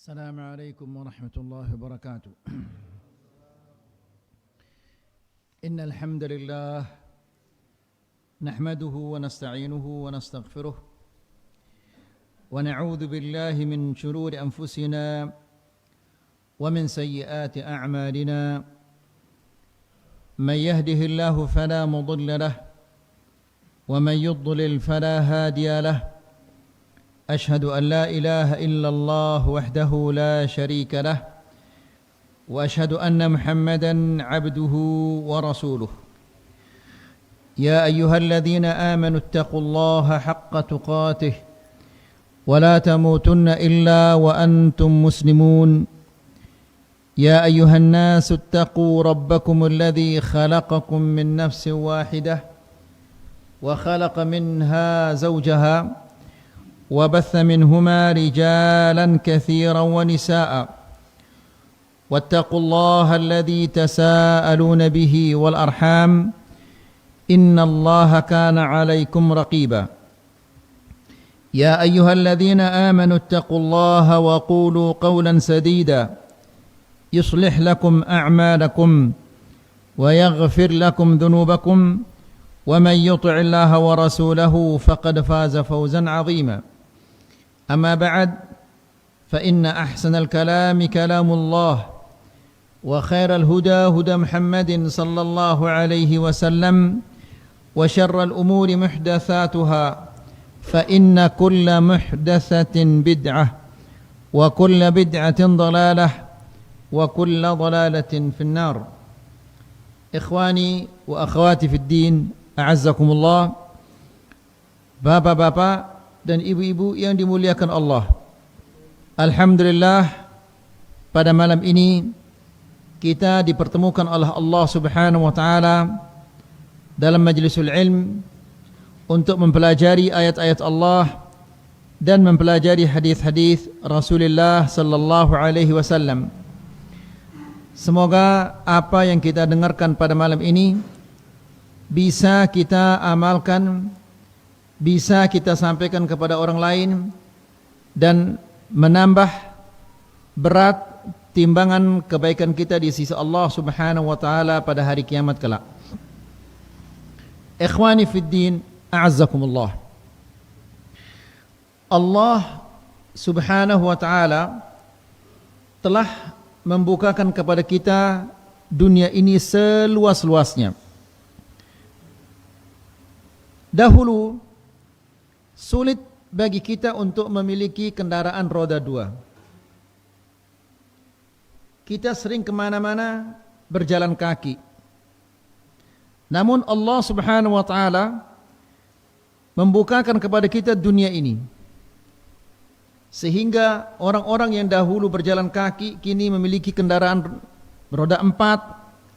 السلام عليكم ورحمة الله وبركاته. إن الحمد لله نحمده ونستعينه ونستغفره ونعوذ بالله من شرور أنفسنا ومن سيئات أعمالنا. من يهده الله فلا مضل له ومن يضلل فلا هادي له. أشهد أن لا إله إلا الله وحده لا شريك له وأشهد أن محمدا عبده ورسوله. يا أيها الذين آمنوا اتقوا الله حق تقاته ولا تموتن إلا وأنتم مسلمون. يا أيها الناس اتقوا ربكم الذي خلقكم من نفس واحدة وخلق منها زوجها وبث منهما رجالا كثيرا ونساء واتقوا الله الذي تساءلون به والأرحام إن الله كان عليكم رقيبا. يا أيها الذين آمنوا اتقوا الله وقولوا قولا سديدا يصلح لكم أعمالكم ويغفر لكم ذنوبكم ومن يطع الله ورسوله فقد فاز فوزا عظيما. أما بعد فإن أحسن الكلام كلام الله وخير الهدى هدى محمد صلى الله عليه وسلم وشر الأمور محدثاتها فإن كل محدثة بدعة وكل بدعة ضلالة وكل ضلالة في النار. إخواني وأخواتي في الدين أعزكم الله. Bapak-bapak dan ibu-ibu yang dimuliakan Allah, alhamdulillah pada malam ini kita dipertemukan oleh Allah Subhanahu wa taala dalam majlisul ilm untuk mempelajari ayat-ayat Allah dan mempelajari hadis-hadis Rasulullah sallallahu alaihi wasallam. Semoga apa yang kita dengarkan pada malam ini bisa kita amalkan, bisa kita sampaikan kepada orang lain dan menambah berat timbangan kebaikan kita di sisi Allah Subhanahu wa taala pada hari kiamat kelak. Ikhwani fid din, a'azzakumullah. Allah Subhanahu wa taala telah membukakan kepada kita dunia ini seluas-luasnya. Dahulu sulit bagi kita untuk memiliki kendaraan roda dua. Kita sering kemana-mana berjalan kaki. Namun Allah Subhanahu wa ta'ala membukakan kepada kita dunia ini, sehingga orang-orang yang dahulu berjalan kaki kini memiliki kendaraan roda 4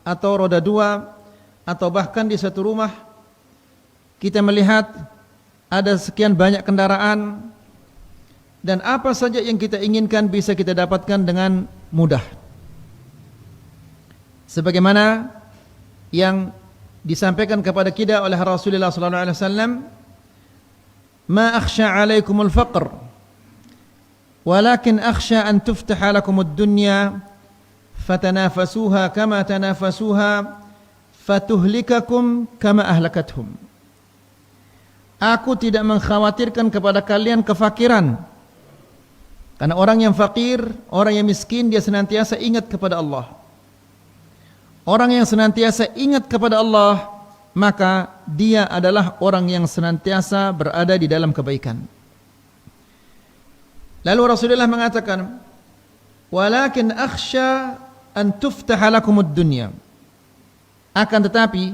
atau roda 2, atau bahkan di satu rumah kita melihat ada sekian banyak kendaraan, dan apa saja yang kita inginkan bisa kita dapatkan dengan mudah. Sebagaimana yang disampaikan kepada kita oleh Rasulullah sallallahu alaihi wasallam, "Ma akhsha 'alaikumul faqr, walakin akhsha an tuftaha lakumud dunya fatanafasuha kama tanafasuha fatuhlikakum kama ahlakathum." Aku tidak mengkhawatirkan kepada kalian kefakiran, karena orang yang fakir, orang yang miskin, dia senantiasa ingat kepada Allah. Orang yang senantiasa ingat kepada Allah, maka dia adalah orang yang senantiasa berada di dalam kebaikan. Lalu Rasulullah mengatakan, "Walakin akhsha an tuftaha lakumud dunya." Akan tetapi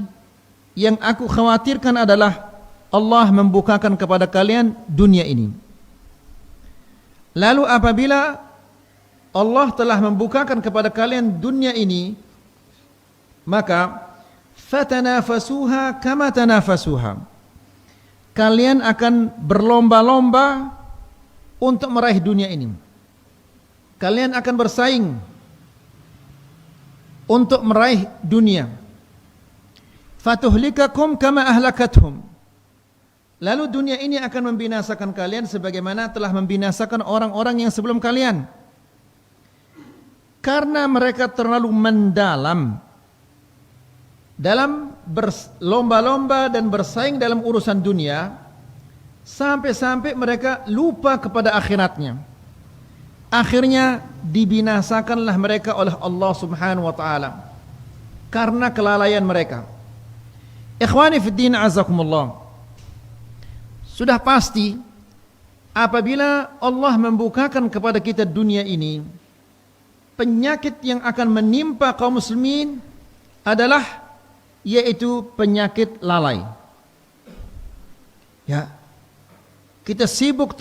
yang aku khawatirkan adalah Allah membukakan kepada kalian dunia ini. Lalu apabila Allah telah membukakan kepada kalian dunia ini, maka fatanafasuha kama tanafasuha. Kalian akan berlomba-lomba untuk meraih dunia ini. Kalian akan bersaing untuk meraih dunia. Fatuhlikakum kama ahlakathum. Lalu dunia ini akan membinasakan kalian sebagaimana telah membinasakan orang-orang yang sebelum kalian. Karena mereka terlalu mendalam dalam berlomba-lomba dan bersaing dalam urusan dunia, sampai-sampai mereka lupa kepada akhiratnya. Akhirnya dibinasakanlah mereka oleh Allah Subhanahu wa taala karena kelalaian mereka. Ikhwani fiddin azakumullah, sudah pasti apabila Allah membukakan kepada kita dunia ini, penyakit yang akan menimpa kaum muslimin adalah yaitu penyakit lalai. Ya. Kita sibuk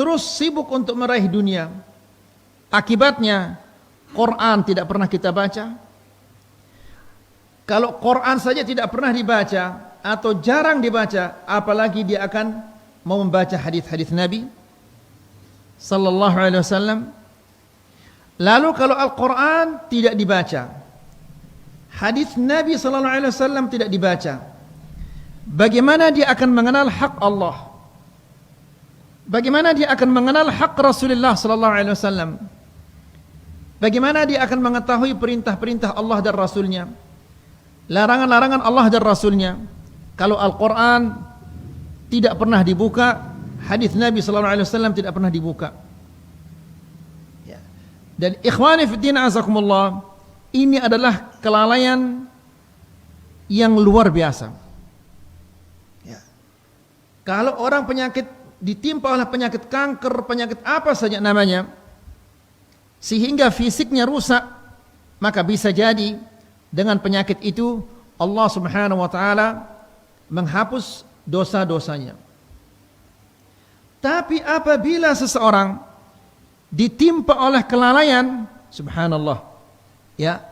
untuk meraih dunia. Akibatnya Quran tidak pernah kita baca. Kalau Quran saja tidak pernah dibaca atau jarang dibaca, apalagi dia akan mau membaca hadis-hadis Nabi sallallahu alaihi wasallam. Lalu kalau Al-Quran tidak dibaca, hadis Nabi sallallahu alaihi wasallam tidak dibaca, bagaimana dia akan mengenal hak Allah? Bagaimana dia akan mengenal hak Rasulullah sallallahu alaihi wasallam? Bagaimana dia akan mengetahui perintah-perintah Allah dan Rasulnya, larangan-larangan Allah dan Rasulnya, kalau Al-Quran tidak pernah dibuka, hadis Nabi sallallahu alaihi wasallam tidak pernah dibuka? Dan ikhwani fiddin azakumullah, ini adalah kelalaian yang luar biasa. Ya. Kalau orang ditimpa oleh penyakit kanker, penyakit apa saja namanya, sehingga fisiknya rusak, maka bisa jadi dengan penyakit itu Allah Subhanahu wa taala menghapus dosa-dosanya. Tapi apabila seseorang ditimpa oleh kelalaian, subhanallah, ya,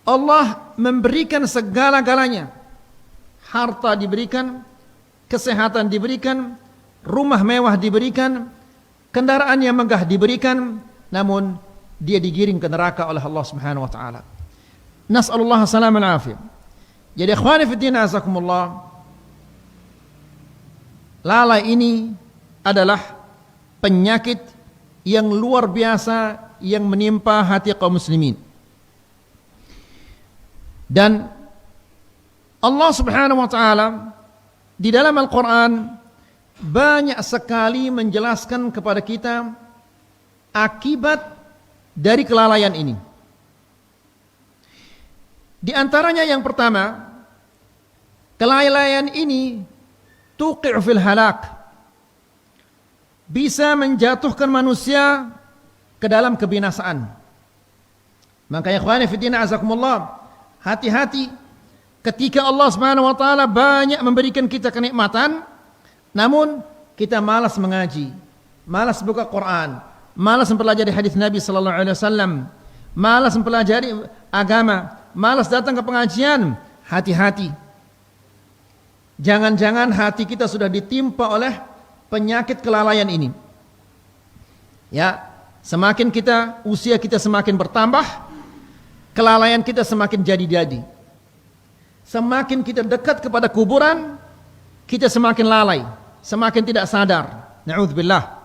Allah memberikan segala-galanya. Harta diberikan, kesehatan diberikan, rumah mewah diberikan, kendaraan yang megah diberikan, namun dia digiring ke neraka oleh Allah Subhanahu wa taala. Nas'alullah salam al afiyah. Jadi ikhwani fiddin azakumullah, lalai ini adalah penyakit yang luar biasa yang menimpa hati kaum muslimin. Dan Allah Subhanahu wa taala di dalam Al-Qur'an banyak sekali menjelaskan kepada kita akibat dari kelalaian ini. Di antaranya yang pertama, kelalaian ini tuqi'u fil halak, bisa menjatuhkan manusia ke dalam kebinasaan. Maka ya ikhwani fiddin azakumullah, hati-hati ketika Allah Subhanahu wa taala banyak memberikan kita kenikmatan, namun kita malas mengaji, malas buka Quran, malas mempelajari hadis Nabi sallallahu alaihi wasallam, malas mempelajari agama, malas datang ke pengajian. Hati-hati. Jangan-jangan hati kita sudah ditimpa oleh penyakit kelalaian ini. Ya, semakin usia kita semakin bertambah, kelalaian kita semakin jadi-jadi. Semakin kita dekat kepada kuburan, kita semakin lalai, semakin tidak sadar. Na'udzubillah.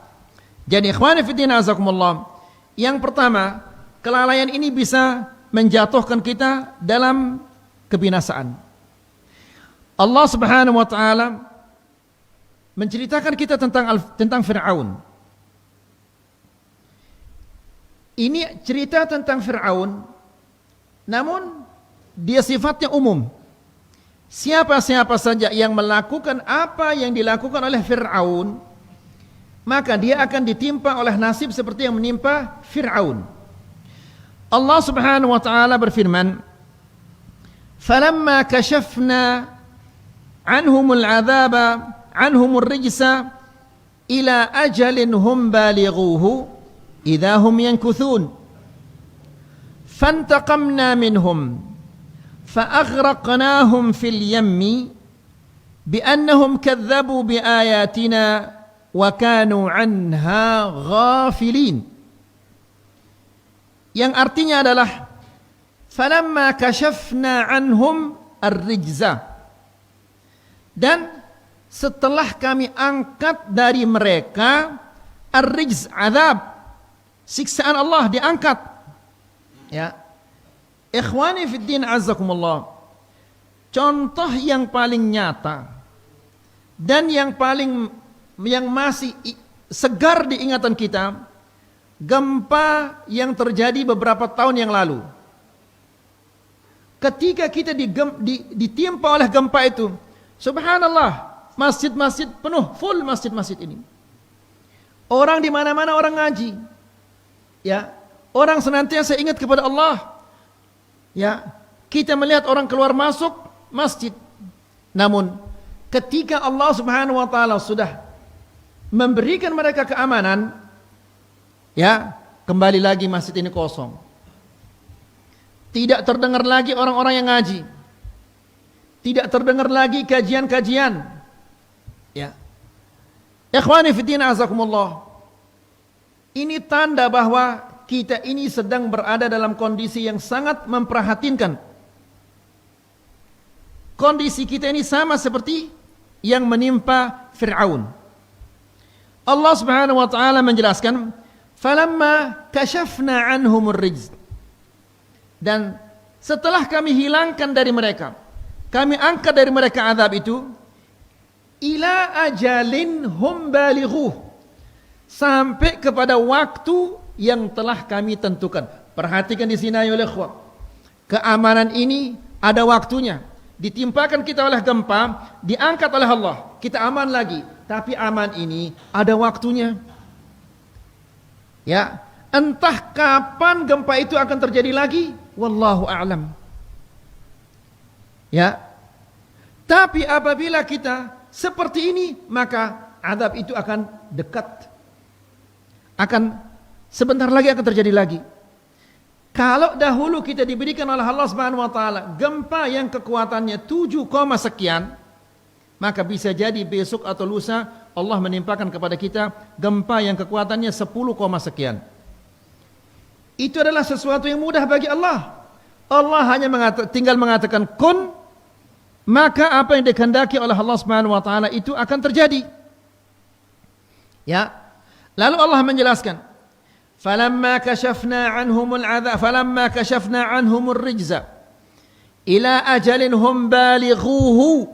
Jadi ikhwani fiddin azakumullah, yang pertama, kelalaian ini bisa menjatuhkan kita dalam kebinasaan. Allah Subhanahu wa taala menceritakan kita tentang Fir'aun. Ini cerita tentang Fir'aun, namun dia sifatnya umum. Siapa-siapa saja yang melakukan apa yang dilakukan oleh Fir'aun, maka dia akan ditimpa oleh nasib seperti yang menimpa Fir'aun. Allah Subhanahu wa taala berfirman, "Falamma kashafna 'anhumul 'adzaba anhumur rijsa ila ajalin hum balighuhu idza hum yankuthun fantaqamna minhum فأغرقناهم في اليم بأنهم كذبوا بآياتنا وكانوا عنها غافلين. Yang artinya adalah falamma kashafna anhum ar-rijza, dan setelah kami angkat dari mereka ar-rijz, azab, siksaan Allah diangkat, ya. Ikhwani fid din azzakumullah. Contoh yang paling nyata dan yang masih segar di ingatan kita, gempa yang terjadi beberapa tahun yang lalu. Ketika kita ditimpa oleh gempa itu, subhanallah, masjid-masjid penuh, full masjid-masjid ini. Orang di mana-mana orang ngaji. Ya, orang senantiasa ingat kepada Allah. Ya, kita melihat orang keluar masuk masjid. Namun ketika Allah Subhanahu wa taala sudah memberikan mereka keamanan, ya, kembali lagi masjid ini kosong. Tidak terdengar lagi orang-orang yang ngaji. Tidak terdengar lagi kajian-kajian. Ya. Ikhwani fi din azakumullah. Ini tanda bahwa kita ini sedang berada dalam kondisi yang sangat memprihatinkan. Kondisi kita ini sama seperti yang menimpa Fir'aun. Allah Subhanahu wa taala menjelaskan, "Falamma kashafna 'anhumur rijz." Dan setelah kami hilangkan dari mereka, kami angkat dari mereka azab itu, ila ajalin hum balighuh, sampai kepada waktu yang telah kami tentukan. Perhatikan di sini ayo ikhwah. Keamanan ini ada waktunya. Ditimpakan kita oleh gempa, diangkat oleh Allah, kita aman lagi. Tapi aman ini ada waktunya. Ya, entah kapan gempa itu akan terjadi lagi, wallahu a'lam. Ya. Tapi apabila kita seperti ini, maka azab itu akan dekat. Akan sebentar lagi akan terjadi lagi. Kalau dahulu kita diberikan oleh Allah Subhanahu wa taala gempa yang kekuatannya 7, sekian, maka bisa jadi besok atau lusa Allah menimpakan kepada kita gempa yang kekuatannya 10, sekian. Itu adalah sesuatu yang mudah bagi Allah. Allah hanya tinggal mengatakan kun, maka apa yang dikehendaki oleh Allah Subhanahu wa taala itu akan terjadi. Ya. Lalu Allah menjelaskan, "Falamma kashafna 'anhumul 'adzab, falamma kashafna 'anhumur rijza ila ajalin hum balighuhu."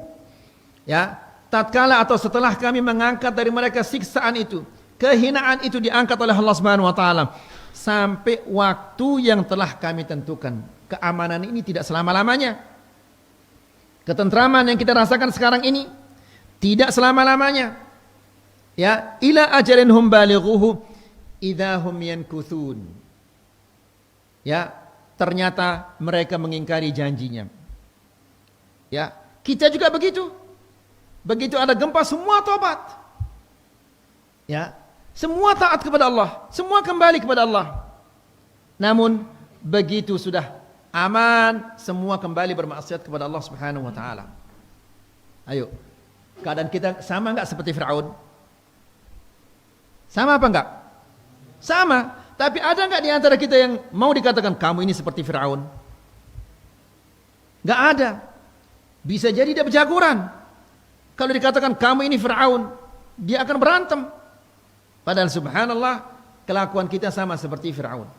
Ya, tatkala atau setelah kami mengangkat dari mereka siksaan itu, kehinaan itu diangkat oleh Allah Subhanahu wa taala sampai waktu yang telah kami tentukan. Keamanan ini tidak selama-lamanya. Ketentraman yang kita rasakan sekarang ini tidak selama-lamanya. Ya, ila ajalin hum balighuhu idahum yankuthun. Ya, ternyata mereka mengingkari janjinya. Ya, kita juga begitu. Begitu ada gempa semua tobat. Ya, semua taat kepada Allah, semua kembali kepada Allah. Namun begitu sudah aman, semua kembali bermaksiat kepada Allah Subhanahu wa taala. Ayo, keadaan kita sama enggak seperti Firaun? Sama apa enggak? Sama. Tapi ada enggak di antara kita yang mau dikatakan kamu ini seperti Firaun? Enggak ada. Bisa jadi dia berjagoran. Kalau dikatakan kamu ini Firaun, dia akan berantem. Padahal subhanallah, kelakuan kita sama seperti Firaun.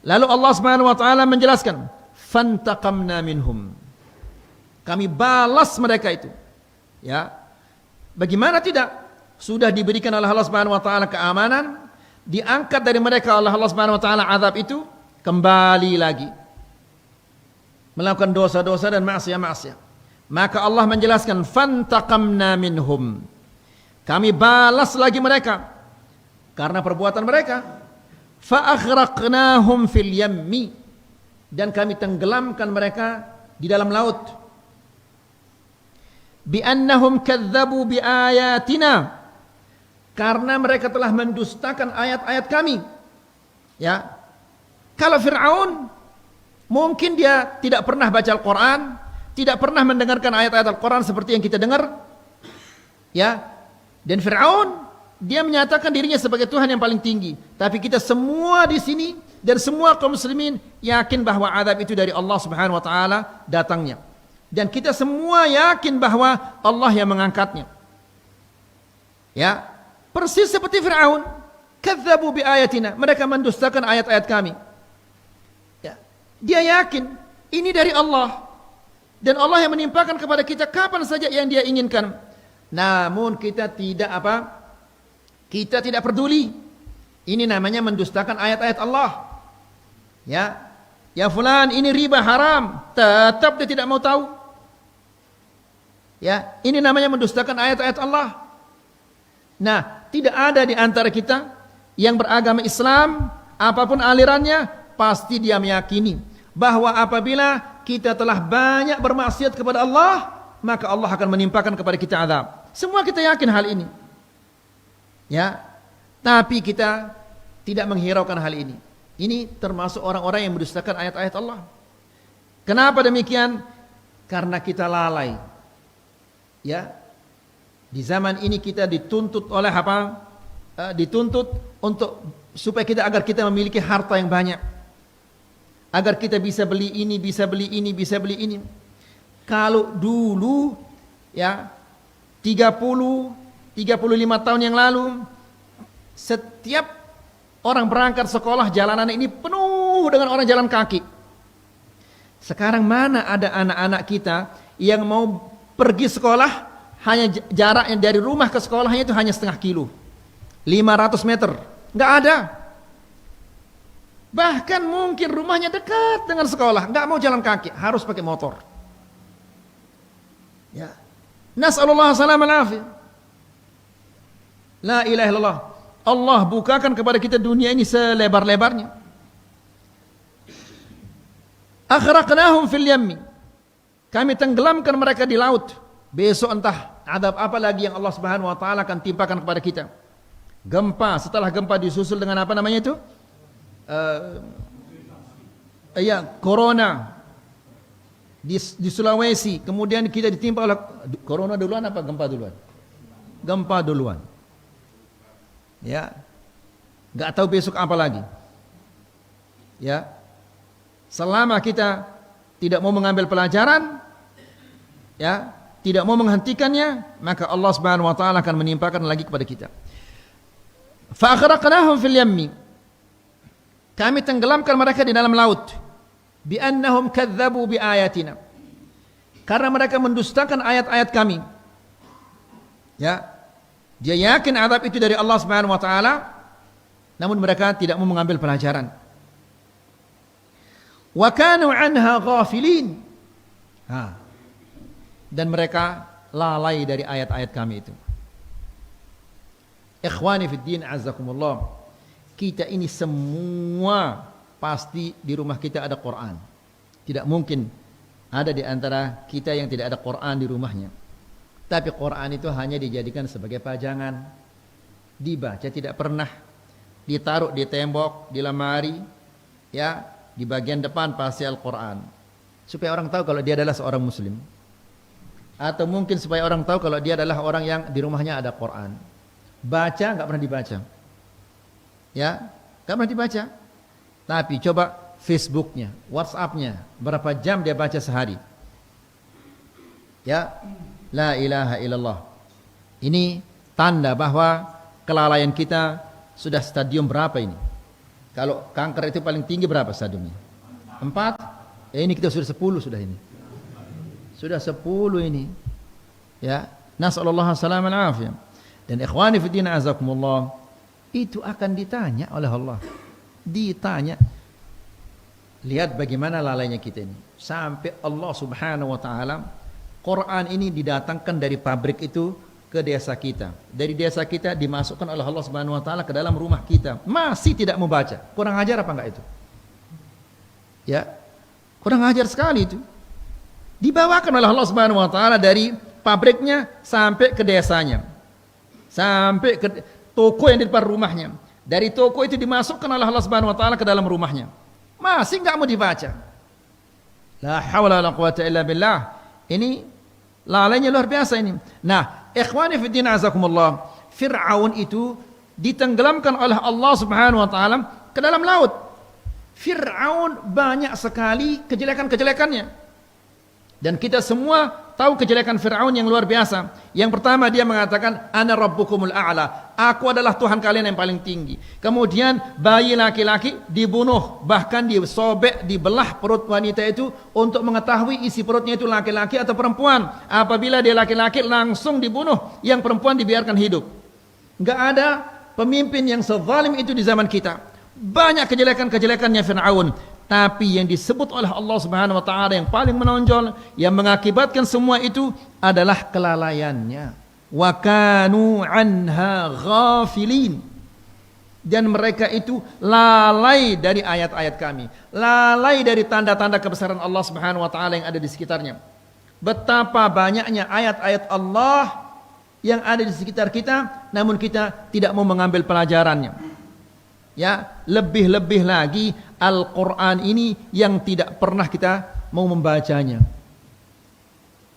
Lalu Allah Subhanahu wa taala menjelaskan, "Fantaqamna minhum." Kami balas mereka itu. Ya. Bagaimana tidak? Sudah diberikan oleh Allah Subhanahu wa taala keamanan, diangkat dari mereka oleh Allah Subhanahu wa taala azab itu, kembali lagi melakukan dosa-dosa dan maksiat-maksiat. Maka Allah menjelaskan, "Fantaqamna minhum." Kami balas lagi mereka karena perbuatan mereka. Fa aghraqnahum fil yammi, dan kami tenggelamkan mereka di dalam laut. Bi annahum kadzdzabu bi ayatina, karena mereka telah mendustakan ayat-ayat kami. Ya. Kalau Fir'aun mungkin dia tidak pernah baca Al-Qur'an, tidak pernah mendengarkan ayat-ayat Al-Qur'an seperti yang kita dengar. Ya. Dan Fir'aun dia menyatakan dirinya sebagai Tuhan yang paling tinggi. Tapi kita semua di sini dan semua kaum muslimin yakin bahwa azab itu dari Allah Subhanahu wa taala datangnya. Dan kita semua yakin bahwa Allah yang mengangkatnya. Ya. Persis seperti Fir'aun, kadzdzabu bi ayatina, mereka mendustakan ayat-ayat kami. Ya. Dia yakin ini dari Allah. Dan Allah yang menimpakan kepada kita kapan saja yang dia inginkan. Namun kita tidak apa? Kita tidak peduli. Ini namanya mendustakan ayat-ayat Allah. Ya. Ya fulan, ini riba haram. Tetap dia tidak mau tahu. Ya, ini namanya mendustakan ayat-ayat Allah. Nah, tidak ada di antara kita yang beragama Islam, apapun alirannya, pasti dia meyakini bahwa apabila kita telah banyak bermaksiat kepada Allah, maka Allah akan menimpakan kepada kita azab. Semua kita yakin hal ini. Ya. Tapi kita tidak menghiraukan hal ini. Ini termasuk orang-orang yang mendustakan ayat-ayat Allah. Kenapa demikian? Karena kita lalai. Ya. Di zaman ini kita dituntut oleh apa? Dituntut untuk supaya kita agar kita memiliki harta yang banyak. Agar kita bisa beli ini, bisa beli ini, bisa beli ini. Kalau dulu ya 35 tahun yang lalu setiap orang berangkat sekolah jalanan ini penuh dengan orang jalan kaki. Sekarang mana ada anak-anak kita yang mau pergi sekolah hanya jaraknya dari rumah ke sekolahnya itu hanya setengah kilo, 500 meter, nggak ada. Bahkan mungkin rumahnya dekat dengan sekolah, nggak mau jalan kaki, harus pakai motor. Ya, nas'alullah salam al-afiyah. La ilaha illallah. Allah bukakan kepada kita dunia ini selebar-lebarnya. Akhraqnahum fil yammi. Kami tenggelamkan mereka di laut. Besok entah adab apa lagi yang Allah Subhanahu wa taala akan timpakan kepada kita. Gempa, setelah gempa disusul dengan apa namanya itu? Corona di Sulawesi, kemudian kita ditimpa oleh corona duluan apa gempa duluan? Gempa duluan. Ya, nggak tahu besok apa lagi. Ya, selama kita tidak mau mengambil pelajaran, ya, tidak mau menghentikannya, maka Allah Subhanahu wa taala akan menimpakan lagi kepada kita. Fa aghraqnahum fil yammi. Kami tenggelamkan mereka di dalam laut. Bi annahum kadzdzabu bi ayatina. Karena mereka mendustakan ayat-ayat kami. Ya. Dia yakin azab itu dari Allah Subhanahu wa taala, namun mereka tidak mau mengambil pelajaran. Wa kanu anha ghafilin. Dan mereka lalai dari ayat-ayat kami itu. Ikhwani fid din azzakumullah. Kita ini semua pasti di rumah kita ada Quran. Tidak mungkin ada di antara kita yang tidak ada Quran di rumahnya. Tapi Quran itu hanya dijadikan sebagai pajangan. Dibaca tidak pernah. Ditaruh di tembok, di lemari, ya, di bagian depan pasti Al-Quran. Supaya orang tahu kalau dia adalah seorang muslim. Atau mungkin supaya orang tahu kalau dia adalah orang yang di rumahnya ada Quran. Baca nggak pernah dibaca. Ya, nggak pernah dibaca. Tapi coba Facebooknya, WhatsAppnya, berapa jam dia baca sehari? Ya, la ilaha illallah. Ini tanda bahwa kelalaian kita sudah stadium berapa ini? Kalau kanker itu paling tinggi berapa stadiumnya? 4? Ini kita sudah 10 sudah ini. Sudah 10 ini. Ya, nas'alullah salaman afiyah. Dan ikhwani fiddin azakumullah, itu akan ditanya oleh Allah. Ditanya. Lihat bagaimana lalainya kita ini. Sampai Allah Subhanahu wa taala Quran ini didatangkan dari pabrik itu ke desa kita. Dari desa kita dimasukkan oleh Allah Subhanahu wa taala ke dalam rumah kita. Masih tidak membaca. Kurang ajar apa enggak itu? Ya. Kurang ajar sekali itu. Dibawakan oleh Allah Subhanahu wa taala dari pabriknya sampai ke desanya. Sampai ke toko yang di depan rumahnya. Dari toko itu dimasukkan oleh Allah Subhanahu wa taala ke dalam rumahnya. Masih enggak mau dibaca. La haula wala quwata illa billah. Ini lalainya luar biasa ini. Nah, ikhwani fi din azakumullah, Fir'aun itu ditenggelamkan oleh Allah Subhanahu wa taala ke dalam laut. Fir'aun banyak sekali kejelekan-kejelekannya. Dan kita semua tahu kejelekan Fir'aun yang luar biasa. Yang pertama dia mengatakan ana rabbukumul a'la. Aku adalah Tuhan kalian yang paling tinggi. Kemudian bayi laki-laki dibunuh, bahkan disobek, dibelah perut wanita itu untuk mengetahui isi perutnya itu laki-laki atau perempuan. Apabila dia laki-laki langsung dibunuh, yang perempuan dibiarkan hidup. Enggak ada pemimpin yang sezalim itu di zaman kita. Banyak kejelekan-kejelekannya Fir'aun. Tapi yang disebut oleh Allah Subhanahu wa taala yang paling menonjol, yang mengakibatkan semua itu adalah kelalaiannya. Wa kanu anha ghafilin. Dan mereka itu lalai dari ayat-ayat kami, lalai dari tanda-tanda kebesaran Allah Subhanahu wa taala yang ada di sekitarnya. Betapa banyaknya ayat-ayat Allah yang ada di sekitar kita, namun kita tidak mau mengambil pelajarannya. Ya, lebih-lebih lagi Al-Quran ini yang tidak pernah kita mau membacanya.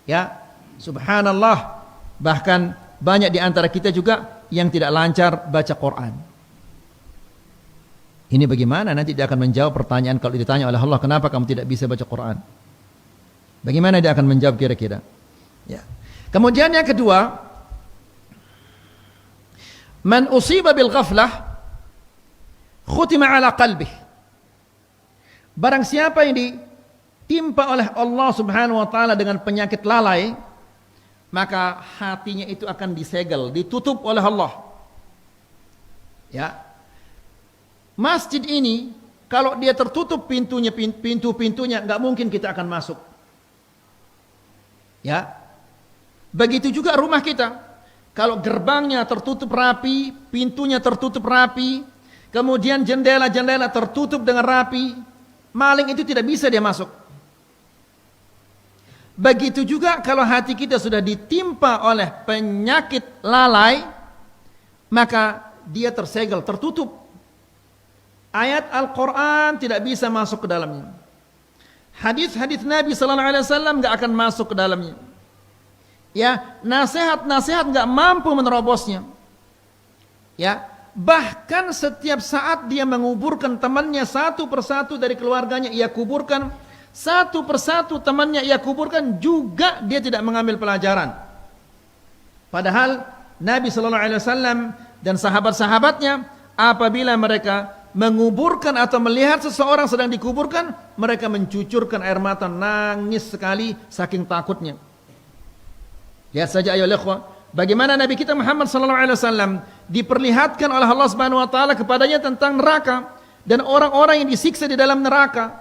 Ya, subhanallah, bahkan banyak di antara kita juga yang tidak lancar baca Quran. Ini bagaimana nanti dia akan menjawab pertanyaan kalau ditanya oleh Allah, kenapa kamu tidak bisa baca Quran? Bagaimana dia akan menjawab kira-kira? Ya. Kemudian yang kedua, man usiba bil ghaflah khutima ala qalbih. Barang siapa yang ditimpa oleh Allah Subhanahu wa taala dengan penyakit lalai, maka hatinya itu akan disegel, ditutup oleh Allah. Ya. Masjid ini kalau dia tertutup pintu-pintunya, enggak mungkin kita akan masuk. Ya. Begitu juga rumah kita. Kalau gerbangnya tertutup rapi, pintunya tertutup rapi, kemudian jendela-jendela tertutup dengan rapi, maling itu tidak bisa dia masuk. Begitu juga kalau hati kita sudah ditimpa oleh penyakit lalai, maka dia tersegel, tertutup. Ayat Al-Quran tidak bisa masuk ke dalamnya. Hadis-hadis Nabi sallallahu alaihi wasallam enggak akan masuk ke dalamnya. Ya, nasihat-nasihat enggak mampu menerobosnya. Ya, bahkan setiap saat dia menguburkan temannya satu persatu dari keluarganya, ia kuburkan satu persatu temannya, ia kuburkan, juga dia tidak mengambil pelajaran. Padahal Nabi sallallahu alaihi wasallam dan sahabat-sahabatnya apabila mereka menguburkan atau melihat seseorang sedang dikuburkan, mereka mencucurkan air mata, nangis sekali saking takutnya. Lihat saja ayo ikhwah, bagaimana Nabi kita Muhammad sallallahu alaihi wasallam diperlihatkan oleh Allah Subhanahu wa taala kepadanya tentang neraka dan orang-orang yang disiksa di dalam neraka.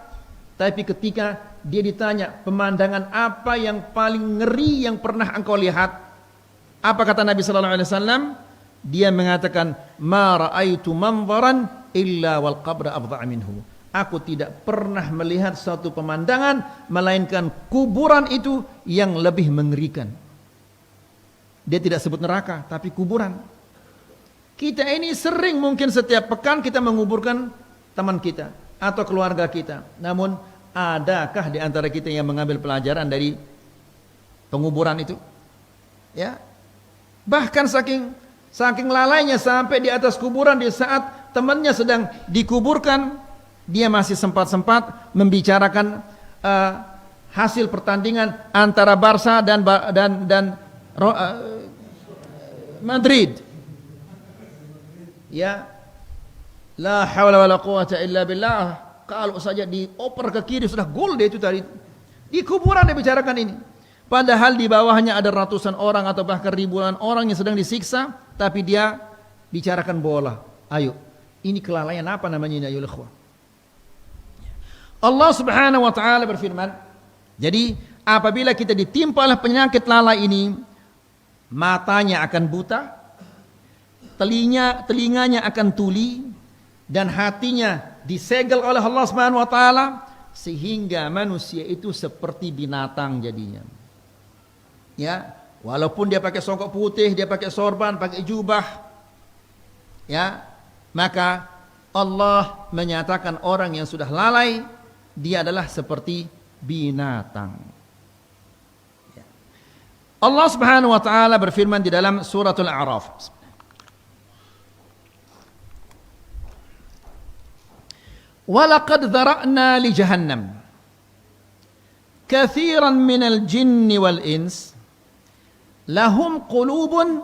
Tapi ketika dia ditanya, pemandangan apa yang paling ngeri yang pernah engkau lihat? Apa kata Nabi sallallahu alaihi wasallam? Dia mengatakan, "Ma ra'aitu manzaran illa wal qabra afdha' minhu." Aku tidak pernah melihat suatu pemandangan melainkan kuburan itu yang lebih mengerikan. Dia tidak sebut neraka, tapi kuburan. Kita ini sering mungkin setiap pekan kita menguburkan teman kita atau keluarga kita. Namun adakah di antara kita yang mengambil pelajaran dari penguburan itu? Ya. Bahkan saking lalainya sampai di atas kuburan di saat temannya sedang dikuburkan, dia masih sempat-sempat membicarakan hasil pertandingan antara Barca dan Madrid. Ya, la haula wala quwata illa billah. Kalau saja dioper ke kiri sudah gol dia itu tadi. Di kuburan dia bicarakan ini. Padahal di bawahnya ada ratusan orang atau bahkan ribuan orang yang sedang disiksa, tapi dia bicarakan bola. Ayo, ini kelalaian apa namanya ini ayo ikhwah. Allah Subhanahu wa taala berfirman, jadi apabila kita ditimpa oleh penyakit lalai ini, matanya akan buta, telinganya akan tuli, dan hatinya disegel oleh Allah Subhanahu wa taala sehingga manusia itu seperti binatang jadinya. Ya, walaupun dia pakai songkok putih, dia pakai sorban, pakai jubah, ya, maka Allah menyatakan orang yang sudah lalai dia adalah seperti binatang. Ya. Allah Subhanahu wa taala berfirman di dalam suratul A'raf. Walaqad dzara'na li jahannam katsiran minal jinni wal ins lahum qulubun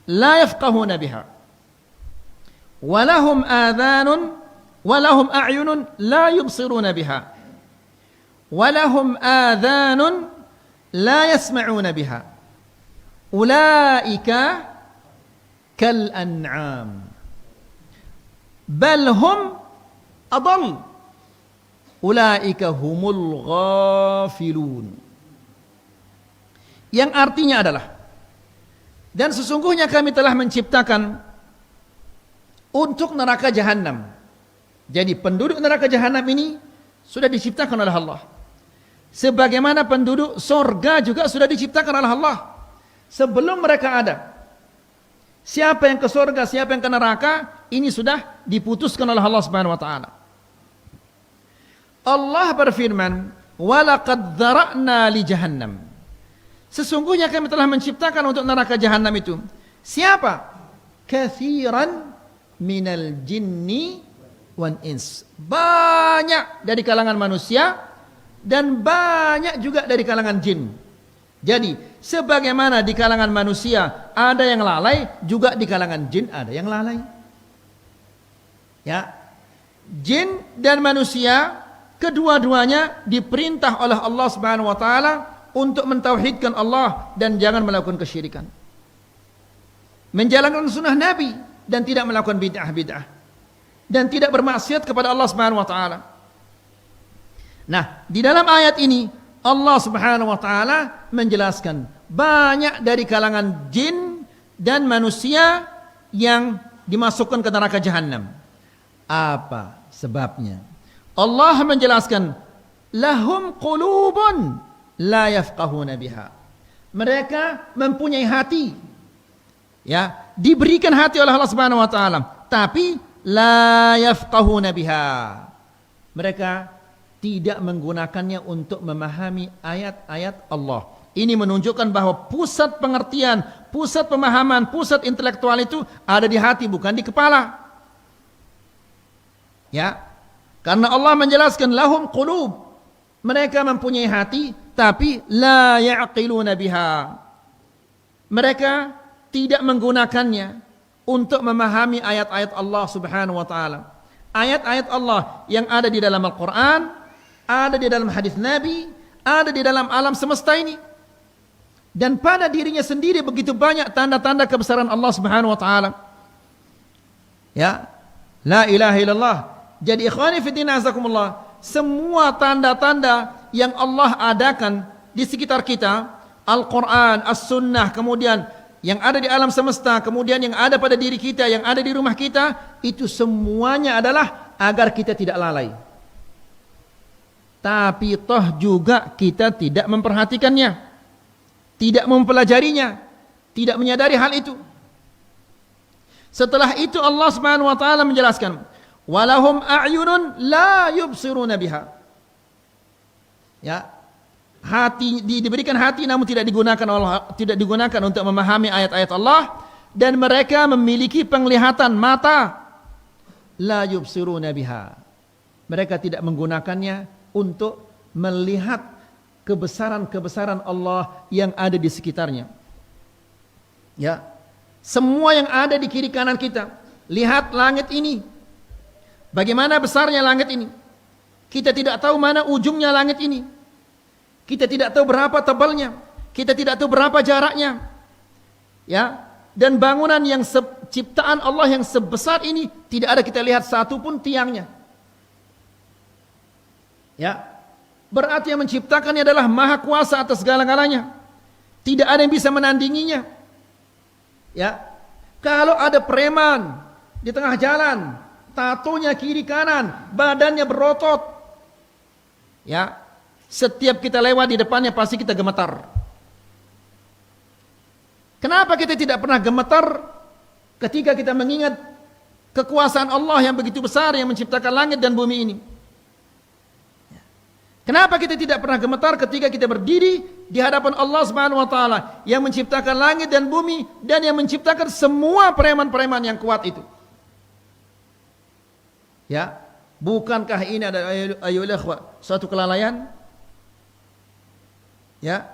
la yafqahuna biha. Walahum adhanun walahum a'yunun la yubsiruna biha. Walahum adhanun la yasma'una biha. Ulaika kal an'am bal hum adall. Ulaika humul ghafilun. Yang artinya adalah, dan sesungguhnya kami telah menciptakan untuk neraka jahanam. Jadi penduduk neraka jahanam ini sudah diciptakan oleh Allah. Sebagaimana penduduk sorga juga sudah diciptakan oleh Allah. Sebelum mereka ada. Siapa yang ke sorga, siapa yang ke neraka, ini sudah diputuskan oleh Allah Subhanahu wa taala. Allah berfirman, "Walaqad dzara'na li jahannam." Sesungguhnya kami telah menciptakan untuk neraka jahanam itu. Siapa? Katsiran minal jinni wan ins. Banyak dari kalangan manusia dan banyak juga dari kalangan jin. Jadi, sebagaimana di kalangan manusia ada yang lalai, juga di kalangan jin ada yang lalai. Ya. Jin dan manusia kedua-duanya diperintah oleh Allah Subhanahu wa taala untuk mentauhidkan Allah dan jangan melakukan kesyirikan. Menjalankan sunnah Nabi dan tidak melakukan bid'ah-bid'ah. Dan tidak bermaksiat kepada Allah Subhanahu wa taala. Nah, di dalam ayat ini Allah Subhanahu wa taala menjelaskan banyak dari kalangan jin dan manusia yang dimasukkan ke neraka jahanam. Apa sebabnya? Allah menjelaskan, lahum qulubun la yafqahuna biha. Mereka mempunyai hati, ya, diberikan hati oleh Allah Subhanahu wa taala, tapi la yafqahuna biha. Mereka tidak menggunakannya untuk memahami ayat-ayat Allah. Ini menunjukkan bahwa pusat pengertian, pusat pemahaman, pusat intelektual itu ada di hati, bukan di kepala. Ya. Karena Allah menjelaskan lahum qulub, mereka mempunyai hati tapi la ya'qiluna biha. Mereka tidak menggunakannya untuk memahami ayat-ayat Allah Subhanahu wa taala. Ayat-ayat Allah yang ada di dalam Al-Qur'an, ada di dalam hadis Nabi, ada di dalam alam semesta ini. Dan pada dirinya sendiri begitu banyak tanda-tanda kebesaran Allah Subhanahu wa taala. Ya. La ilaha illallah. Jadi ikhwani fillah azakumullah, semua tanda-tanda yang Allah adakan di sekitar kita, Al-Quran, As-Sunnah, kemudian yang ada di alam semesta, kemudian yang ada pada diri kita, yang ada di rumah kita, itu semuanya adalah agar kita tidak lalai. Tapi toh juga kita tidak memperhatikannya, tidak mempelajarinya, tidak menyadari hal itu. Setelah itu Allah Subhanahu wa taala menjelaskan, walahum a'yunun la yubsiruna biha. Ya. Hati diberikan hati namun tidak digunakan untuk memahami ayat-ayat Allah, dan mereka memiliki penglihatan mata la yubsiruna biha. Mereka tidak menggunakannya untuk melihat kebesaran-kebesaran Allah yang ada di sekitarnya. Ya. Semua yang ada di kiri kanan kita, lihat langit ini. Bagaimana besarnya langit ini? Kita tidak tahu mana ujungnya langit ini. Kita tidak tahu berapa tebalnya. Kita tidak tahu berapa jaraknya. Ya, dan bangunan yang ciptaan Allah yang sebesar ini tidak ada kita lihat satu pun tiangnya. Ya. Berarti yang menciptakannya adalah Maha Kuasa atas segala-galanya. Tidak ada yang bisa menandinginya. Ya. Kalau ada preman di tengah jalan, tatonya kiri kanan, badannya berotot, ya, setiap kita lewat di depannya pasti kita gemetar. Kenapa kita tidak pernah gemetar ketika kita mengingat kekuasaan Allah yang begitu besar yang menciptakan langit dan bumi ini? Kenapa kita tidak pernah gemetar ketika kita berdiri di hadapan Allah Subhanahu wa taala yang menciptakan langit dan bumi dan yang menciptakan semua preman-preman yang kuat itu? Ya, bukankah ini ada ayolah suatu kelalaian? Ya.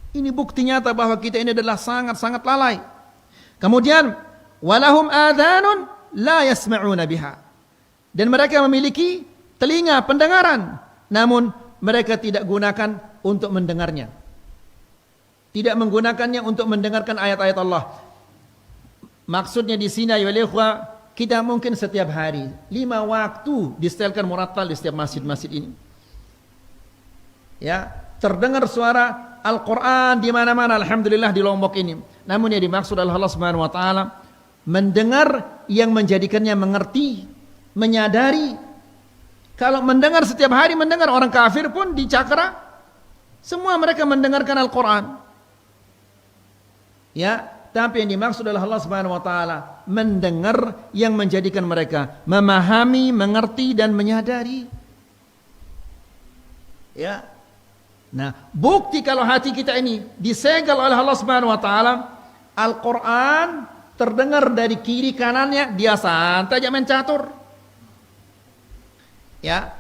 Ini bukti nyata bahwa kita ini adalah sangat-sangat lalai. Kemudian walahum adhanun la yasma'una biha. Dan mereka memiliki telinga pendengaran, namun mereka tidak gunakan untuk mendengarnya. Tidak menggunakannya untuk mendengarkan ayat-ayat Allah. Maksudnya di sini ya ikhwah, kita mungkin setiap hari 5 waktu disetelkan murattal di setiap masjid-masjid ini. Ya, terdengar suara Al-Qur'an di mana-mana alhamdulillah di Lombok ini. Namun yang dimaksud oleh Allah Subhanahu wa taala mendengar yang menjadikannya mengerti, menyadari. Kalau mendengar setiap hari mendengar, orang kafir pun di Cakra semua mereka mendengarkan Al-Qur'an. Ya, tapi yang dimaksud oleh Allah Subhanahu wa taala mendengar yang menjadikan mereka memahami, mengerti dan menyadari. Ya. Nah, bukti kalau hati kita ini disegel oleh Allah Subhanahu wa taala, Al-Qur'an terdengar dari kiri kanannya, dia santai aja main catur. Ya.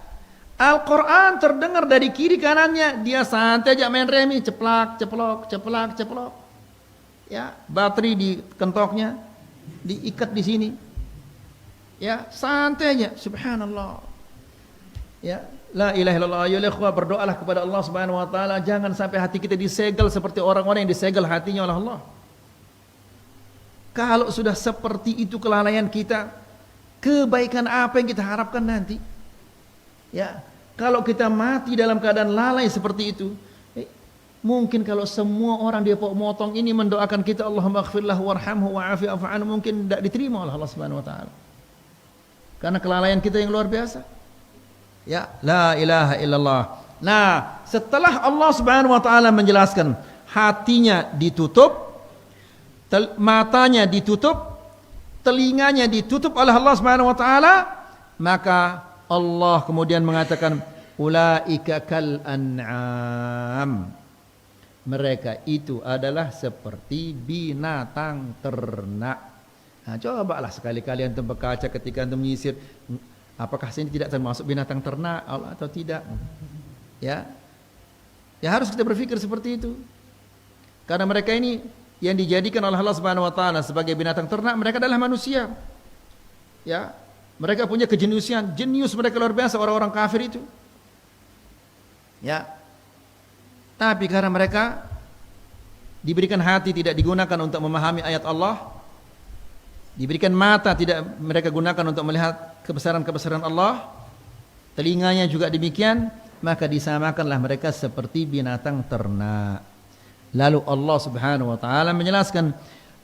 Al-Qur'an terdengar dari kiri kanannya, dia santai aja main remi, ceplak, ceplok, ceplak, ceplok. Ya, bateri di kentoknya diikat di sini. Ya, santai aja, subhanallah. Ya, la ilaha illallah. Ya ikhwah, berdoalah kepada Allah Subhanahu wa taala jangan sampai hati kita disegel seperti orang-orang yang disegel hatinya oleh Allah. Kalau sudah seperti itu kelalaian kita, kebaikan apa yang kita harapkan nanti? Ya, kalau kita mati dalam keadaan lalai seperti itu, mungkin kalau semua orang di Depok Motong ini mendoakan kita Allahumma ighfirlah warhamhu wa'afi af'an, mungkin tidak diterima oleh Allah Subhanahu wa taala. Karena kelalaian kita yang luar biasa. Ya, la ilaha illallah. Nah, setelah Allah Subhanahu wa taala menjelaskan hatinya ditutup, matanya ditutup, telinganya ditutup oleh Allah Subhanahu wa taala, maka Allah kemudian mengatakan ulaika kal an'am. Mereka itu adalah seperti binatang ternak. Nah, cobalah sekali-kali antum berkaca ketika antum menyisir, apakah sini tidak termasuk binatang ternak atau tidak? Ya, ya harus kita berpikir seperti itu. Karena mereka ini yang dijadikan oleh Allah Subhanahu wa taala sebagai binatang ternak, mereka adalah manusia. Ya, mereka punya kejeniusan, jenius mereka luar biasa orang-orang kafir itu. Ya. Tapi karena mereka diberikan hati tidak digunakan untuk memahami ayat Allah, diberikan mata tidak mereka gunakan untuk melihat kebesaran-kebesaran Allah, telinganya juga demikian, maka disamakanlah mereka seperti binatang ternak. Lalu Allah Subhanahu wa taala menjelaskan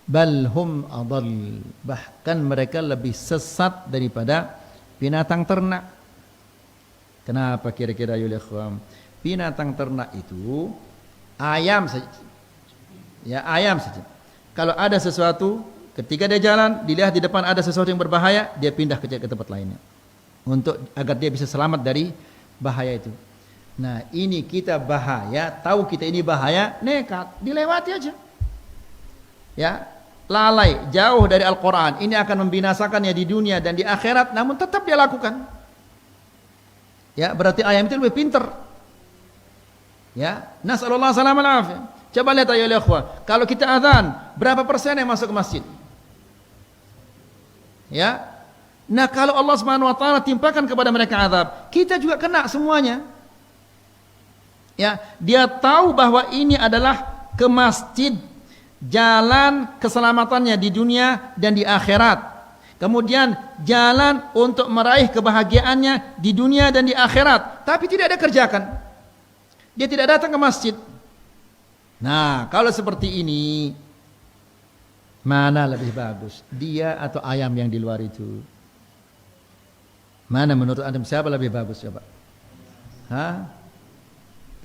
balhum adall, bahkan mereka lebih sesat daripada binatang ternak. Kenapa kira-kira ya ikhwan? Binatang ternak itu ayam saja. Ya, ayam saja. Kalau ada sesuatu, ketika dia jalan, dilihat di depan ada sesuatu yang berbahaya, dia pindah ke tempat lainnya. Untuk agar dia bisa selamat dari bahaya itu. Nah, ini kita bahaya, tahu kita ini bahaya, nekat, dilewati aja. Ya, lalai, jauh dari Al-Qur'an. Ini akan membinasakannya di dunia dan di akhirat, namun tetap dia lakukan. Ya, berarti ayam itu lebih pintar. Ya, nasallallahu salam al-afiyah. Coba lihat ayo ikhwah, kalau kita azan, berapa persen yang masuk ke masjid? Ya. Nah, kalau Allah Subhanahu wa taala timpakan kepada mereka azab, kita juga kena semuanya. Ya, dia tahu bahwa ini adalah ke masjid, jalan keselamatannya di dunia dan di akhirat. Kemudian jalan untuk meraih kebahagiaannya di dunia dan di akhirat, tapi tidak ada kerjakan. Dia tidak datang ke masjid. Nah, kalau seperti ini, mana lebih bagus? Dia atau ayam yang di luar itu? Mana menurut antum siapa lebih bagus coba? Hah?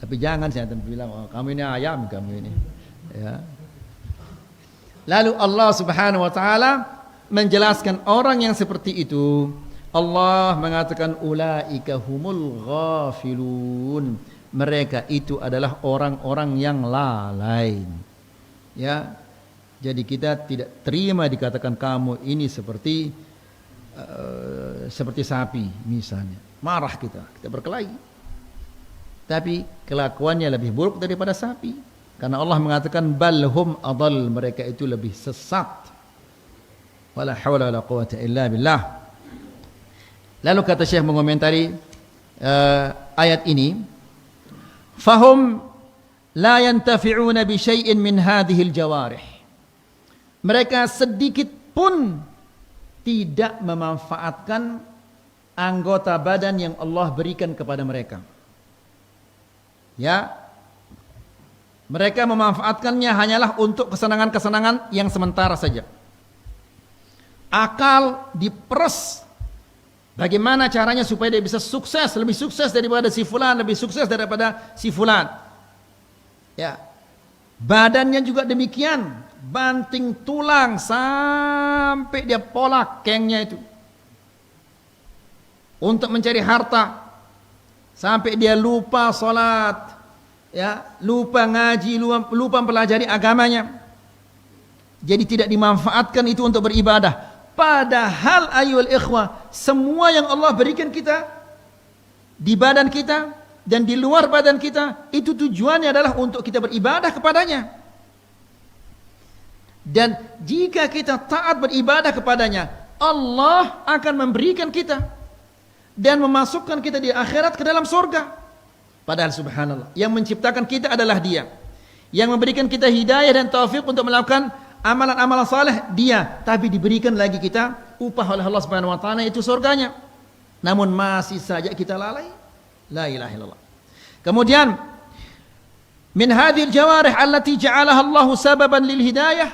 Tapi jangan saya bilang, oh, kamu ini ayam, kamu ini. Ya. Lalu Allah Subhanahu wa taala menjelaskan orang yang seperti itu. Allah mengatakan ulaika humul ghafilun. Mereka itu adalah orang-orang yang lalai. Ya. Jadi kita tidak terima dikatakan kamu ini seperti sapi misalnya. Marah kita berkelahi. Tapi kelakuannya lebih buruk daripada sapi. Karena Allah mengatakan balhum adall, mereka itu lebih sesat. Wala hawla wala quwwata illa billah. Lalu kata Syekh mengomentari ayat ini, fahum la yantafi'una bi syai'in min hadhil jawarih. Mereka sedikit pun tidak memanfaatkan anggota badan yang Allah berikan kepada mereka. Ya, mereka memanfaatkannya hanyalah untuk kesenangan-kesenangan yang sementara saja. Akal diperes bagaimana caranya supaya dia bisa sukses, lebih sukses daripada si fulan, lebih sukses daripada si fulan. Ya. Badannya juga demikian, banting tulang sampai dia polak kengnya itu. Untuk mencari harta sampai dia lupa salat, ya, lupa ngaji, lupa mempelajari agamanya. Jadi tidak dimanfaatkan itu untuk beribadah. Padahal ayyuhal ikhwah, semua yang Allah berikan kita di badan kita dan di luar badan kita, itu tujuannya adalah untuk kita beribadah kepadanya. Dan jika kita taat beribadah kepadanya, Allah akan memberikan kita dan memasukkan kita di akhirat ke dalam surga. Padahal subhanallah, yang menciptakan kita adalah Dia. Yang memberikan kita hidayah dan taufik untuk melakukan amalan-amalan saleh Dia, tapi diberikan lagi kita upah oleh Allah Subhanahu wa taala, itu surganya. Namun masih saja kita lalai. La ilaha illallah. Kemudian min hadhil jawarih allati ja'alaha Allah sababan lil hidayah.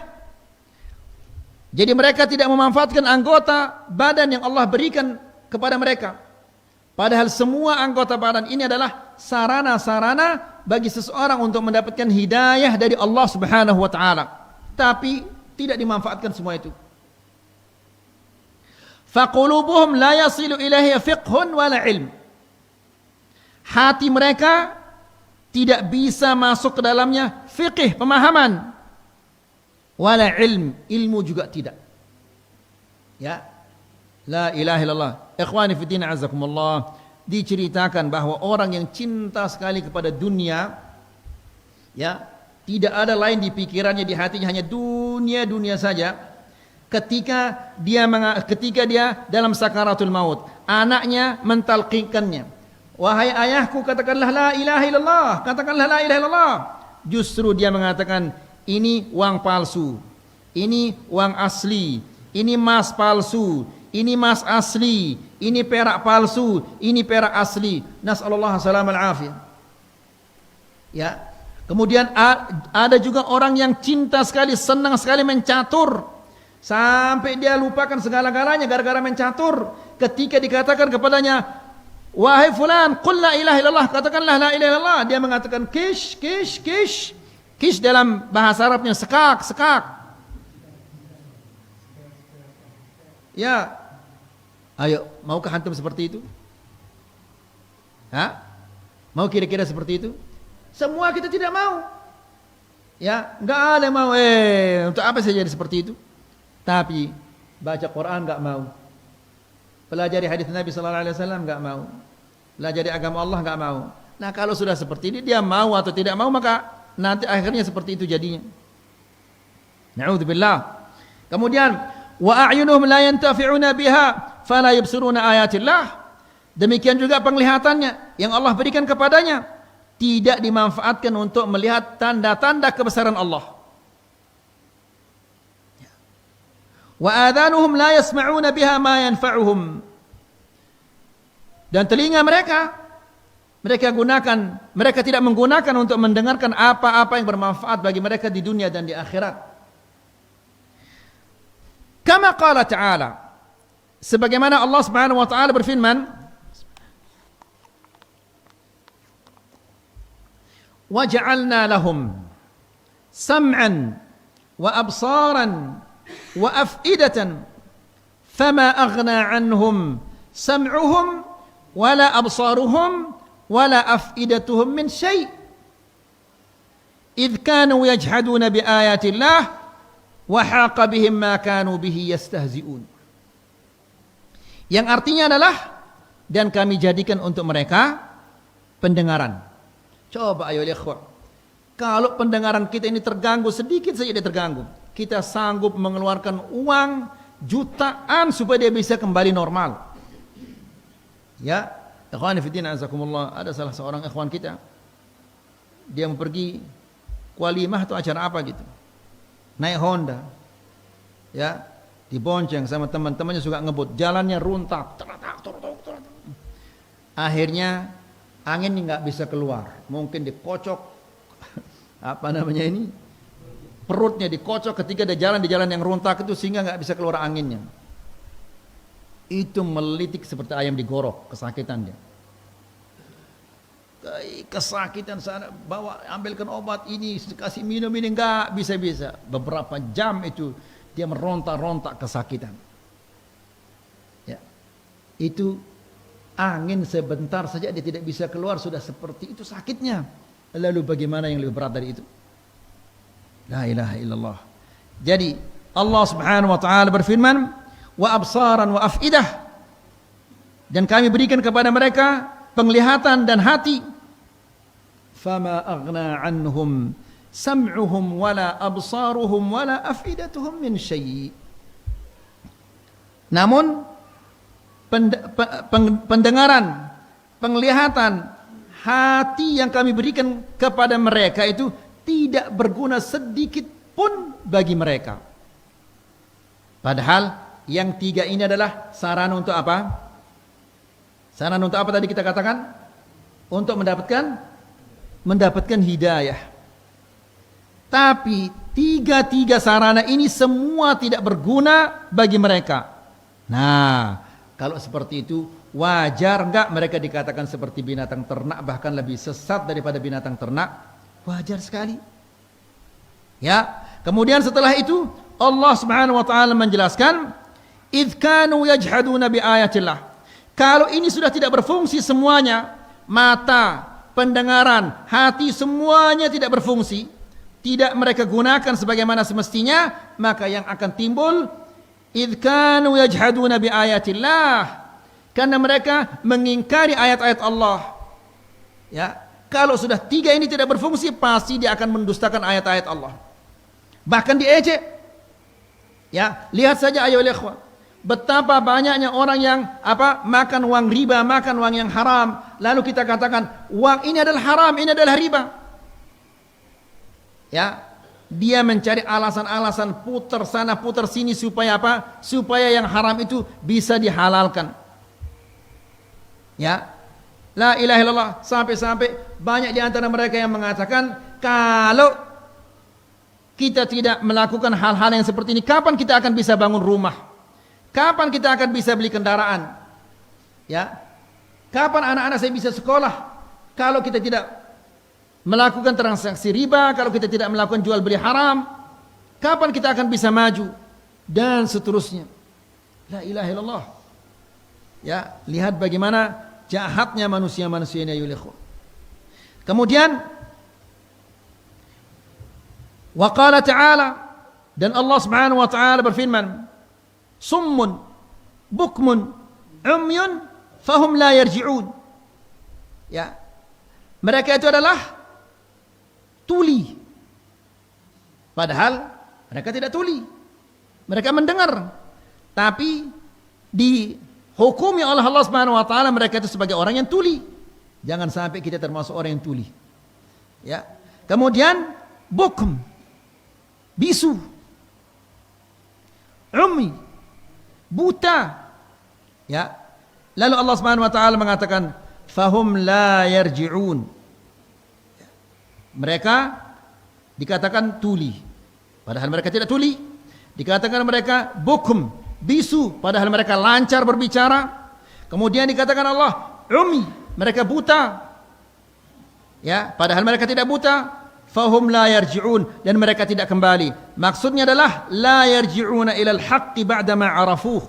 Jadi mereka tidak memanfaatkan anggota badan yang Allah berikan kepada mereka. Padahal semua anggota badan ini adalah sarana-sarana bagi seseorang untuk mendapatkan hidayah dari Allah Subhanahu wa taala. Tapi tidak dimanfaatkan semua itu. Faqulubuhum la yasilu ilaihi fiqhun wala ilm. Hati mereka tidak bisa masuk ke dalamnya fiqih, pemahaman, wala ilm, ilmu juga tidak. Ya. La ilaha illallah. Ikhwani fi din azakumullah, diceritakan bahwa orang yang cinta sekali kepada dunia, ya, tidak ada lain di pikirannya, di hatinya, hanya dunia saja. Ketika dia dalam sakaratul maut, anaknya mentalqinkannya, wahai ayahku, katakanlah la ilaha illallah, katakanlah la ilaha illallah. Justru dia mengatakan, ini uang palsu, ini uang asli, ini emas palsu, ini emas asli, ini perak palsu, ini perak asli. Nas'alullah salam al-afiyah. Ya. Kemudian ada juga orang yang cinta sekali, senang sekali mencatur, sampai dia lupakan segala-galanya gara-gara mencatur. Ketika dikatakan kepadanya, wahai fulan, qul la ilaha illallah, katakanlah la ilaha illallah, dia mengatakan kish, kish, kish. Kish dalam bahasa Arabnya sekak, sekak. Ya. Ayo, maukah antum seperti itu? Hah? Mau kira-kira seperti itu? Semua kita tidak mau. Ya, enggak ada yang mau. Untuk apa saya jadi seperti itu? Tapi baca Quran enggak mau. Pelajari hadis Nabi sallallahu alaihi wasallam enggak mau. Pelajari agama Allah enggak mau. Nah, kalau sudah seperti ini, dia mau atau tidak mau, maka nanti akhirnya seperti itu jadinya. Na'udzubillah. Kemudian wa a'yunuhum la yantafi'una biha fala yubsiruna ayatillah. Demikian juga penglihatannya yang Allah berikan kepadanya tidak dimanfaatkan untuk melihat tanda-tanda kebesaran Allah. Wa adhanuhum la yasma'una biha ma yanfa'uhum. Dan telinga mereka tidak menggunakan untuk mendengarkan apa-apa yang bermanfaat bagi mereka di dunia dan di akhirat. Kama qala ta'ala, sebagaimana Allah Subhanahu wa taala berfirman, waja'alna lahum sam'an wa absaran wa af'idatan fama aghna 'anhum sam'uhum wala absaruhum wala af'idatuhum min syai' idh kanu yajhaduna bi ayatillah wa haqa bihim ma kanu bihi yastahzi'un. Yang artinya adalah, dan kami jadikan untuk mereka pendengaran. Coba ayo ikhwah, kalau pendengaran kita ini terganggu, sedikit saja dia terganggu, kita sanggup mengeluarkan uang jutaan supaya dia bisa kembali normal. Ya, ikhwan fillah azakumullah, ada salah seorang ikhwan kita, dia mau pergi walimah atau acara apa gitu, naik Honda, ya, dibonceng sama teman-temannya suka ngebut, jalannya runtak, akhirnya angin nggak bisa keluar, mungkin dikocok apa namanya ini, perutnya dikocok ketika dia jalan di jalan yang runtak itu sehingga nggak bisa keluar anginnya. Itu melitik seperti ayam digorok, kesakitan dia. Kesakitan sana, bawa ambilkan obat ini, kasih minum ini, nggak bisa-bisa. Beberapa jam itu dia meronta-ronta kesakitan. Ya, itu angin sebentar saja dia tidak bisa keluar, sudah seperti itu sakitnya. Lalu bagaimana yang lebih berat dari itu? La ilaha illallah. Jadi Allah Subhanahu wa taala berfirman, wa absaran wa afidah, dan kami berikan kepada mereka penglihatan dan hati. Fama aghna anhum sam'uhum wala absaruhum wala afidatuhum min syai'. Namun pendengaran, penglihatan, hati yang kami berikan kepada mereka itu tidak berguna sedikit pun bagi mereka. Padahal yang tiga ini adalah sarana untuk apa? Sarana untuk apa tadi kita katakan? Untuk mendapatkan hidayah. Tapi tiga-tiga sarana ini semua tidak berguna bagi mereka. Nah, kalau seperti itu wajar enggak mereka dikatakan seperti binatang ternak, bahkan lebih sesat daripada binatang ternak? Wajar sekali. Ya, kemudian setelah itu Allah Subhanahu wa taala menjelaskan, idz kanu yajhaduna bi ayatillah. Kalau ini sudah tidak berfungsi semuanya, mata, pendengaran, hati semuanya tidak berfungsi, tidak mereka gunakan sebagaimana semestinya, maka yang akan timbul idz kanu yajhaduna bi ayatillah, karena mereka mengingkari ayat-ayat Allah. Ya, kalau sudah tiga ini tidak berfungsi, pasti dia akan mendustakan ayat-ayat Allah. Bahkan diejek. Ya, lihat saja ayo ikhwan, betapa banyaknya orang yang makan uang riba, makan uang yang haram, lalu kita katakan uang ini adalah haram, ini adalah riba. Ya, dia mencari alasan-alasan putar sana putar sini supaya apa? Supaya yang haram itu bisa dihalalkan. Ya, la ilaha illallah, sampai-sampai banyak di antara mereka yang mengatakan, kalau kita tidak melakukan hal-hal yang seperti ini, kapan kita akan bisa bangun rumah? Kapan kita akan bisa beli kendaraan? Ya, kapan anak-anak saya bisa sekolah? Kalau kita tidak melakukan transaksi riba, kalau kita tidak melakukan jual beli haram, kapan kita akan bisa maju? Dan seterusnya. La ilaha illallah. Ya, lihat bagaimana jahatnya manusia-manusia ini, ayyuhal ikhwah. Kemudian wa qala ta'ala, dan Allah Subhanahu wa taala berfirman, summun bukmun umyun fahum la yarji'un. Ya, mereka itu adalah tuli, padahal mereka tidak tuli, mereka mendengar, tapi dihukumi oleh Allah Subhanahu wa taala mereka itu sebagai orang yang tuli. Jangan sampai kita termasuk orang yang tuli. Ya, kemudian bukm, bisu, ummi, buta. Ya, lalu Allah Subhanahu wa taala mengatakan fahum la yarji'un. Mereka dikatakan tuli, padahal mereka tidak tuli. Dikatakan mereka bukum, bisu, padahal mereka lancar berbicara. Kemudian dikatakan Allah ummi, mereka buta. Ya, padahal mereka tidak buta. Fahum la yarji'un, dan mereka tidak kembali. Maksudnya adalah la yarji'una ilal haqqi ba'da ma arafuh.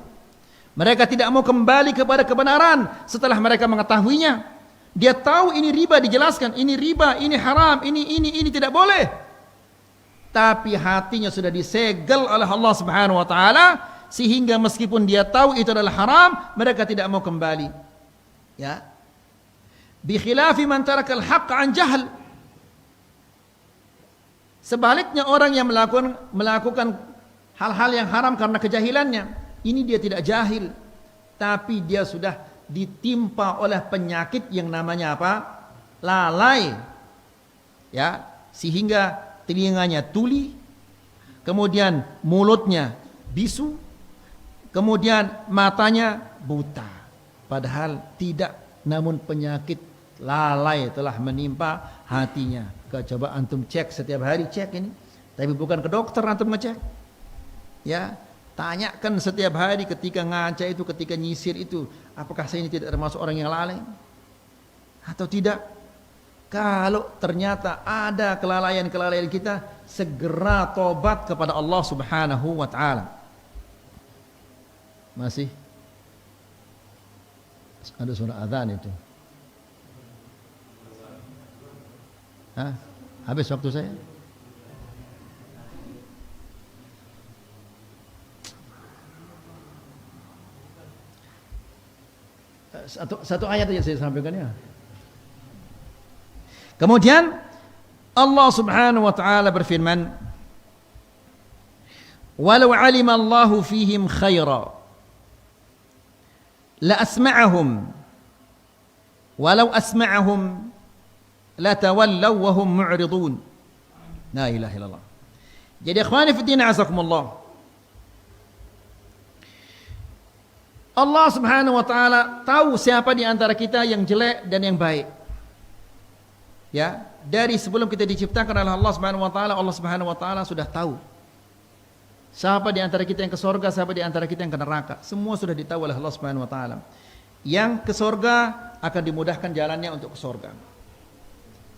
Mereka tidak mau kembali kepada kebenaran setelah mereka mengetahuinya. Dia tahu ini riba, dijelaskan ini riba, ini haram, ini tidak boleh. Tapi hatinya sudah disegel oleh Allah Subhanahu wa taala sehingga meskipun dia tahu itu adalah haram, mereka tidak mau kembali. Ya. Bi khilafi man tarakal haqq an jahl. Sebaliknya orang yang melakukan hal-hal yang haram karena kejahilannya, Ini dia tidak jahil, tapi dia sudah ditimpa oleh penyakit yang namanya apa? Lalai. Ya, sehingga telinganya tuli, kemudian mulutnya bisu, kemudian matanya buta. Padahal tidak, namun penyakit lalai telah menimpa hatinya. Coba antum cek setiap hari, cek ini. Tapi bukan ke dokter antum ngecek. Ya, tanyakan setiap hari ketika ngaca itu, ketika nyisir itu, apakah saya ini tidak termasuk orang yang lalai atau tidak? Kalau ternyata ada kelalaian-kelalaian kita, segera tobat kepada Allah Subhanahu wa taala. Masih ada suara azan itu. Hah? Habis waktu saya? Satu ayat saja saya sampaikan ya. Kemudian Allah Subhanahu wa taala berfirman, "Walau 'alima Allahu fihim khaira la asma'ahum walau asma'ahum la tawallaw wa hum mu'ridun." La ilaha illallah. Jadi ikhwani fi din azakumullah, Allah Subhanahu wa taala tahu siapa di antara kita yang jelek dan yang baik. Ya, dari sebelum kita diciptakan oleh Allah Subhanahu wa taala, Allah Subhanahu wa taala sudah tahu siapa di antara kita yang ke surga, siapa di antara kita yang ke neraka. Semua sudah ditahu oleh Allah Subhanahu wa taala. Yang ke surga akan dimudahkan jalannya untuk ke surga.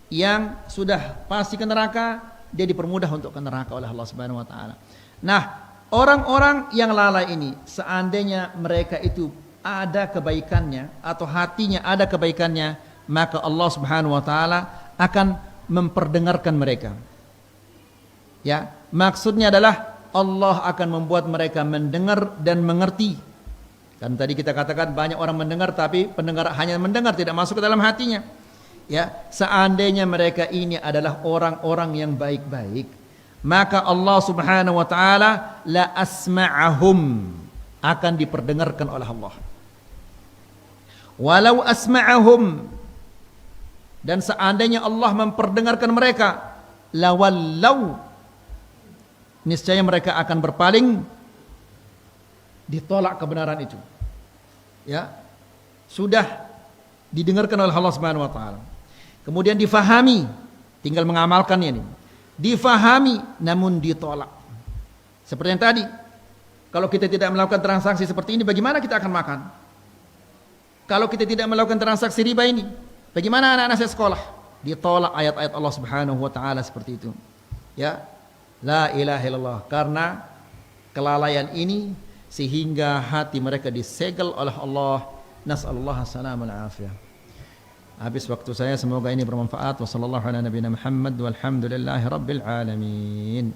Yang sudah pasti ke neraka, dia dipermudah untuk ke neraka oleh Allah Subhanahu wa taala. Nah, orang-orang yang lalai ini, seandainya mereka itu ada kebaikannya atau hatinya ada kebaikannya, maka Allah Subhanahu wa taala akan memperdengarkan mereka. Ya, maksudnya adalah Allah akan membuat mereka mendengar dan mengerti. Kan tadi kita katakan banyak orang mendengar tapi pendengar hanya mendengar, tidak masuk ke dalam hatinya. Ya, seandainya mereka ini adalah orang-orang yang baik-baik, maka Allah Subhanahu wa taala la asma'ahum, akan diperdengarkan oleh Allah. Walau asma'ahum, dan seandainya Allah memperdengarkan mereka, lawallau, niscaya mereka akan berpaling, ditolak kebenaran itu. Ya, sudah didengarkan oleh Allah Subhanahu wa taala. Kemudian difahami, tinggal mengamalkannya ini. Difahami namun ditolak. Seperti yang tadi, kalau kita tidak melakukan transaksi seperti ini, bagaimana kita akan makan? Kalau kita tidak melakukan transaksi riba ini, bagaimana anak-anak saya sekolah? Ditolak ayat-ayat Allah Subhanahu wa taala seperti itu. Ya, la ilaha illallah, karena kelalaian ini sehingga hati mereka disegel oleh Allah. Nas'alullah salamul afiyah. Habis waktu saya, semoga ini bermanfaat. Wassallallahu ala nabiyina Muhammad walhamdulillahi rabbil alamin.